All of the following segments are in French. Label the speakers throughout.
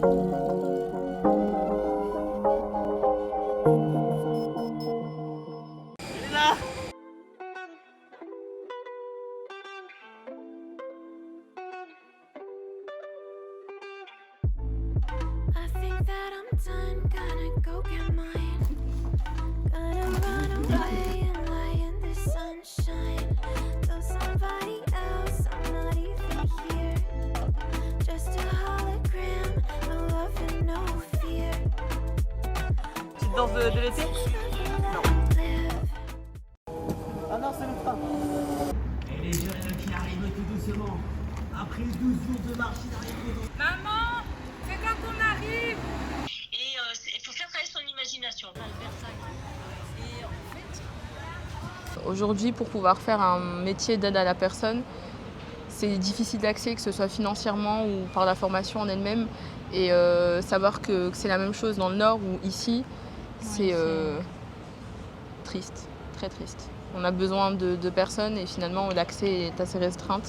Speaker 1: I think that I'm done, gonna go get mine. Gonna run away and lie in the sunshine. Tell somebody else I'm not even here. Just a hologram, no love and no fear.
Speaker 2: Petite danse de l'été?
Speaker 3: Ah non, c'est le frein.
Speaker 4: Et les jeunes qui arrivent tout doucement. Après 12 jours de marche, ils arrivent.
Speaker 5: Maman, c'est quand on arrive.
Speaker 6: Et il faut faire travailler son imagination.
Speaker 7: Aujourd'hui, pour pouvoir faire un métier d'aide à la personne, c'est difficile d'accès, que ce soit financièrement ou par la formation en elle-même. Et savoir que c'est la même chose dans le Nord ou ici, c'est triste, très triste. On a besoin de personnes et finalement l'accès est assez restreint.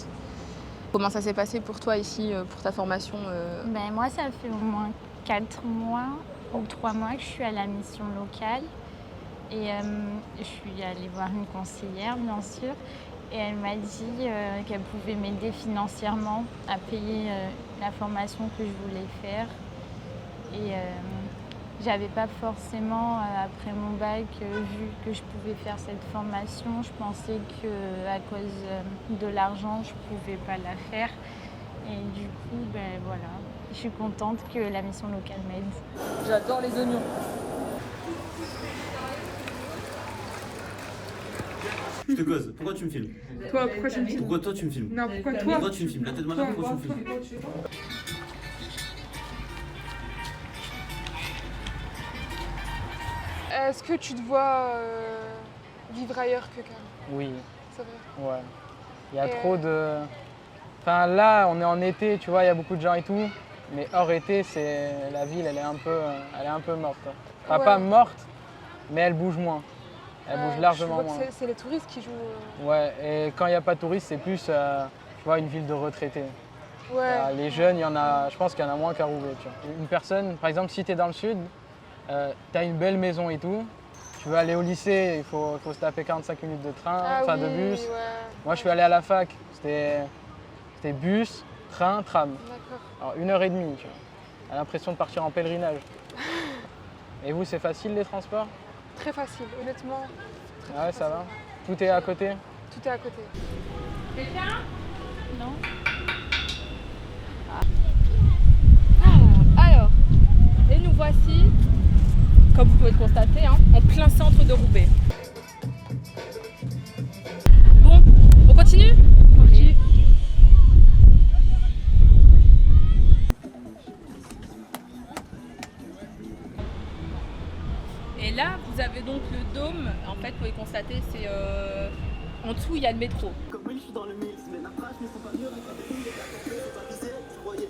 Speaker 7: Comment ça s'est passé pour toi ici, pour ta formation
Speaker 8: Ben, moi, ça fait au moins 4 mois ou 3 mois que je suis à la mission locale. Et je suis allée voir une conseillère, bien sûr. Et elle m'a dit qu'elle pouvait m'aider financièrement à payer la formation que je voulais faire. Et j'avais pas forcément, après mon bac, vu que je pouvais faire cette formation. Je pensais qu'à cause de l'argent, je pouvais pas la faire. Et du coup, ben voilà, je suis contente que la mission locale m'aide.
Speaker 7: J'adore les oignons.
Speaker 3: Je te cause, pourquoi tu me filmes?
Speaker 5: Toi, pourquoi tu me filmes?
Speaker 3: Pourquoi toi tu me filmes?
Speaker 5: Non, pourquoi toi?
Speaker 3: Pourquoi tu me filmes? La tête de ma mère, pourquoi tu me filmes?
Speaker 5: Est-ce que tu te vois vivre ailleurs que Cannes?
Speaker 9: Oui,
Speaker 5: C'est vrai.
Speaker 9: ouais. Il y a trop de... Enfin là, on est en été, tu vois, il y a beaucoup de gens et tout. Mais hors été, la ville, elle est un peu morte. Enfin,
Speaker 5: Ouais.
Speaker 9: pas morte, mais elle bouge moins. Elle bouge largement
Speaker 5: je vois
Speaker 9: moins.
Speaker 5: que c'est les touristes qui jouent.
Speaker 9: Ouais, et quand il n'y a pas de touristes, c'est plus, tu vois, une ville de retraités.
Speaker 5: Ouais.
Speaker 9: Les jeunes, je pense qu'il y en a moins qu'à Roubaix, tu vois. Une personne, par exemple, si tu es dans le sud, tu as une belle maison et tout, tu veux aller au lycée, il faut se taper 45 minutes de train,
Speaker 5: Ah
Speaker 9: de
Speaker 5: oui,
Speaker 9: bus.
Speaker 5: ouais.
Speaker 9: Moi, je suis allé à la fac, c'était bus, train, tram.
Speaker 5: D'accord.
Speaker 9: Alors 1h30, tu vois. On a l'impression de partir en pèlerinage. Et vous, c'est facile les transports?
Speaker 5: Très facile, honnêtement.
Speaker 9: Ouais, ça va. Tout est à côté?
Speaker 5: Tout est à côté.
Speaker 8: Quelqu'un? Non.
Speaker 7: Alors, et nous voici, comme vous pouvez le constater, hein, en plein centre de Roubaix. Bon, on continue?
Speaker 5: Ok.
Speaker 7: Et là, vous avez donc le dôme. En fait, vous pouvez constater, c'est en dessous, il y a le métro.
Speaker 3: Comme oui, je suis dans le mix, mais la page ne sont pas mieux. C'est pas visé, je croyais.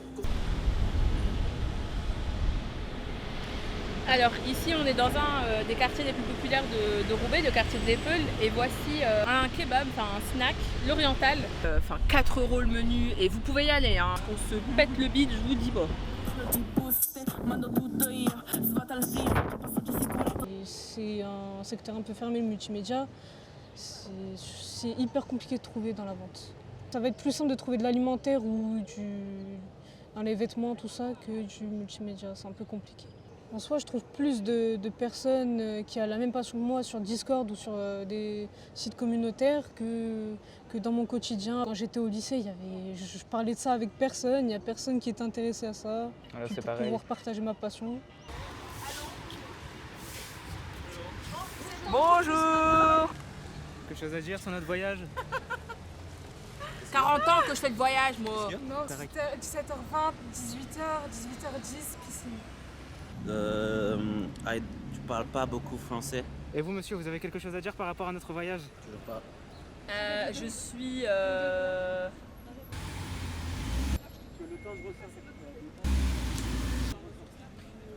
Speaker 7: Alors ici, on est dans un des quartiers les plus populaires de Roubaix, le quartier de Dépel. Et voici un kebab, enfin un snack, l'oriental. Enfin 4 € le menu et vous pouvez y aller. Hein. On se pète le bide, je vous dis pas.
Speaker 10: C'est un secteur un peu fermé, le multimédia. C'est hyper compliqué de trouver dans la vente. Ça va être plus simple de trouver de l'alimentaire ou dans les vêtements, tout ça, que du multimédia. C'est un peu compliqué. En soi, je trouve plus de personnes qui ont la même passion que moi sur Discord ou sur des sites communautaires que dans mon quotidien. Quand j'étais au lycée, je parlais de ça avec personne, il n'y a personne qui est intéressé à ça.
Speaker 9: Ouais, c'est
Speaker 10: pour
Speaker 9: pareil.
Speaker 10: pouvoir partager ma passion.
Speaker 2: Bonjour.
Speaker 11: Quelque chose à dire sur notre voyage?
Speaker 7: 40 ans que je fais le voyage, moi.
Speaker 5: Non, c'était 17h20, 18h, 18h10, piscine.
Speaker 12: Tu parles pas beaucoup français?
Speaker 11: Et vous, monsieur, vous avez quelque chose à dire par rapport à notre voyage?
Speaker 12: Je veux pas.
Speaker 7: Je suis...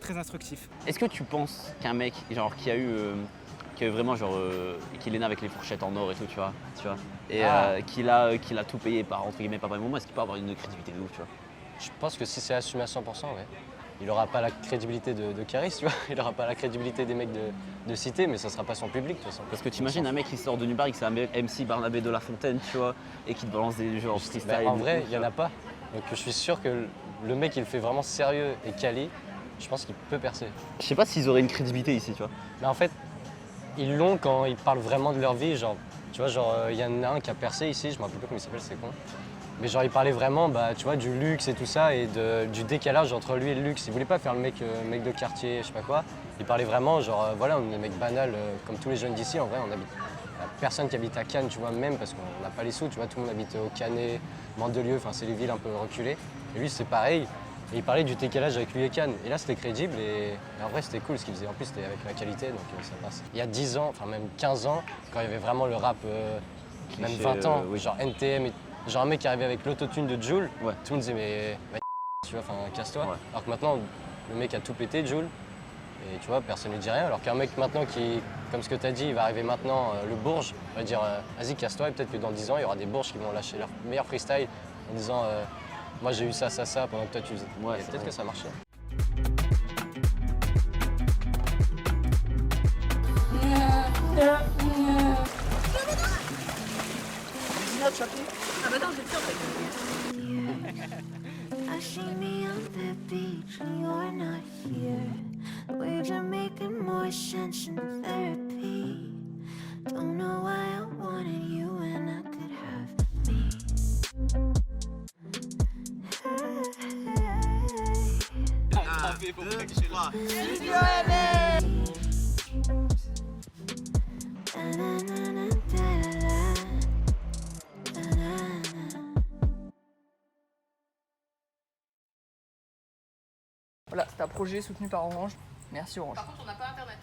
Speaker 11: Très instructif.
Speaker 12: Est-ce que tu penses qu'un mec genre qui a eu vraiment genre qu'il est né avec les fourchettes en or et tout, tu vois, et qu'il a tout payé par entre guillemets papa et maman, est-ce qu'il peut avoir une crédibilité de ouf, tu vois?
Speaker 13: Je pense que si c'est assumé à 100%, ouais. il aura pas la crédibilité de Caris, tu vois. Il aura pas la crédibilité des mecs de cité, mais ça sera pas son public de toute façon.
Speaker 12: Parce que t'imagines un mec qui sort de nulle part, qui c'est MC Barnabé de La Fontaine, tu vois, et qui te balance des genres freestyle.
Speaker 13: En vrai, il y en a pas. Donc je suis sûr que le mec, il le fait vraiment sérieux et quali. Je pense qu'il peut percer.
Speaker 12: Je sais pas s'ils auraient une crédibilité ici, tu vois.
Speaker 13: Mais en fait, ils l'ont quand ils parlent vraiment de leur vie. Genre, tu vois, genre, il y en a un qui a percé ici, je me rappelle plus comment il s'appelle, c'est con. Mais genre, il parlait vraiment, bah, tu vois, du luxe et tout ça, et du décalage entre lui et le luxe. Il voulait pas faire le mec de quartier, je sais pas quoi. Il parlait vraiment, genre, voilà, on est des mecs banals, comme tous les jeunes d'ici. En vrai, on habite. Y a personne qui habite à Cannes, tu vois, même parce qu'on n'a pas les sous, tu vois, tout le monde habite au Canet, Mandelieu, enfin, c'est les villes un peu reculées. Et lui, c'est pareil. Et il parlait du décalage avec lui et Cannes. Et là, c'était crédible et en vrai, c'était cool ce qu'il faisait. En plus, c'était avec la qualité, donc ça passe. Il y a 10 ans, enfin même 15 ans, quand il y avait vraiment le rap, même 20 ans,
Speaker 12: oui.
Speaker 13: genre NTM, genre un mec qui arrivait avec l'autotune de Jul, tout le monde disait mais tu vois, enfin casse-toi.
Speaker 12: Ouais.
Speaker 13: Alors que maintenant, le mec a tout pété, Jul, et tu vois, personne ne dit rien. Alors qu'un mec maintenant qui, comme ce que tu as dit, il va arriver maintenant, le Bourge, on va dire vas-y casse-toi, et peut-être que dans 10 ans, il y aura des Bourges qui vont lâcher leur meilleur freestyle en disant moi j'ai eu ça, pendant que toi tu faisais.
Speaker 12: Ouais,
Speaker 13: peut-être que ça marchait.
Speaker 2: Ah bah non, j'ai plus en fait.
Speaker 1: I see me on the beach and you're not here. Waves are making more sense than therapy. Don't know why I wanted you when I could have me.
Speaker 2: Voilà, c'est un projet soutenu par Orange. Merci Orange.
Speaker 7: Par contre, on n'a pas internet.